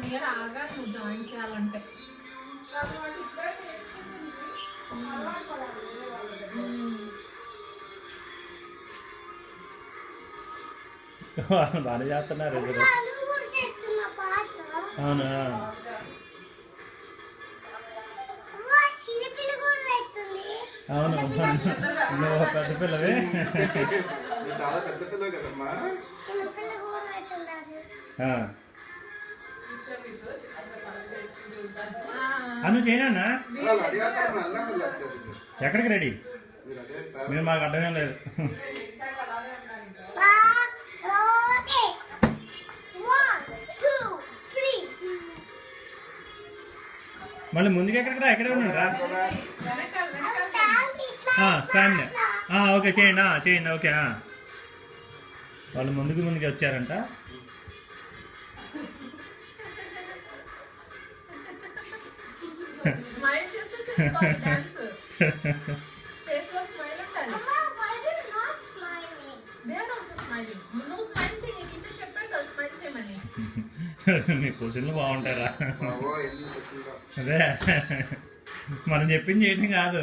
1 year ఆగా నువ్వు join చేయాలంటే. బాగా చేస్తున్నారు. అవునా? అవును, నువ్వు పెద్ద పిల్లవే. చాలా పెద్ద పిల్లలు కదమ్మా. అను చేయనా? ఎక్కడికి రెడీ? మీరు మాకు అడ్డమేం లేదు. మళ్ళీ ముందుకు ఎక్కడికి రా? ఎక్కడే ఉన్నారా? స్టాండ్. ఓకే, చేయండి చేయండి. ఓకే, వాళ్ళు ముందుకు వచ్చారంట. స్మైల్ చేస్తూ చేసుకోవాలి డాన్స్. ఫేస్ లో స్మైల్ ఉండాలి. They are also smiling. నువ్వు స్మైల్ చేయి, టీచర్ చెప్పారు కదా స్మైల్ చేయమని. మీ క్వశ్చన్లు బాగుంటారా? అదే మనం చెప్పింది చేయడం కాదు.